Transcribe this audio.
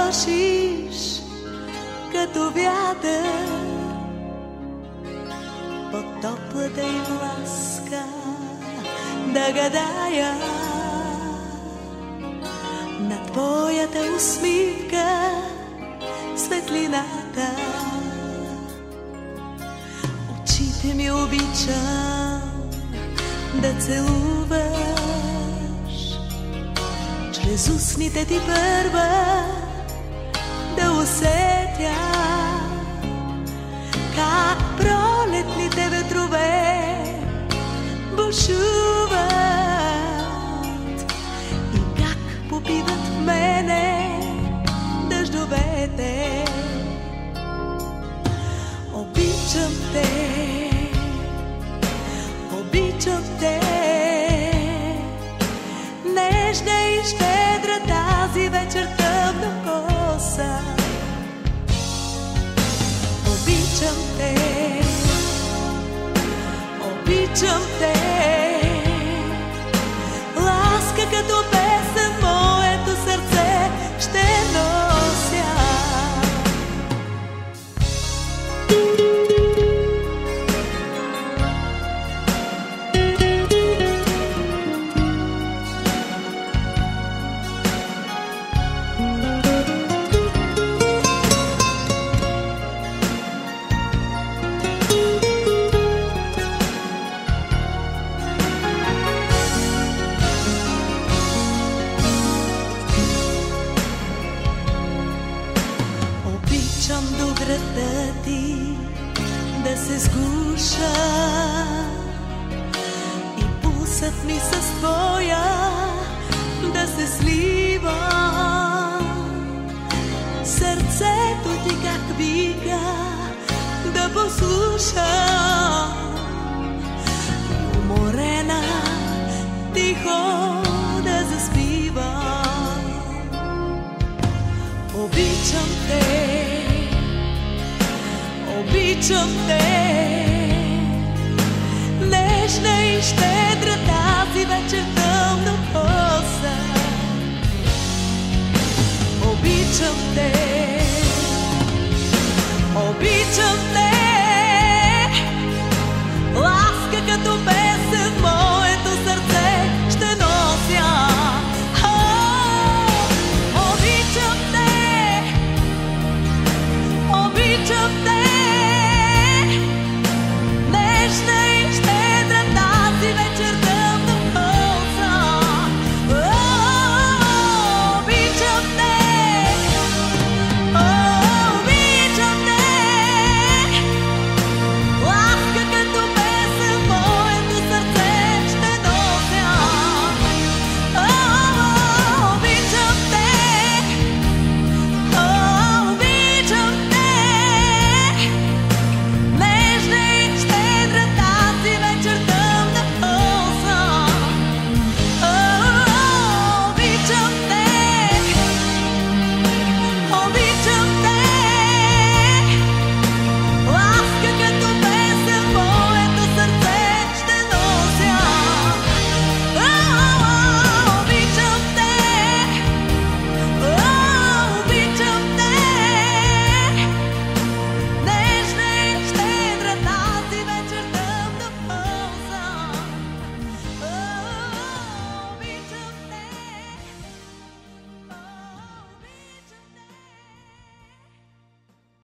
носиш като вятър под топлата им ласка, да гадая на твоята усмивка светлината. Очите ми обичам да целуваш, чрез устните ти първа да усетя как пролетните ветрове бушуват и как попиват в мене дъждовете. Обичам те, обичам те, нежна и щедра тази вечер тъмнокоса. Обичам те, обичам те, ласка като песен моето сърце ще нося. Обичам добрата ти да се сгуша и пулсът ми с твоя да се слива. Сърцето ти как вика да послушам и уморена тихо да заспивам. Обичам те, обичам те, нежна и щедра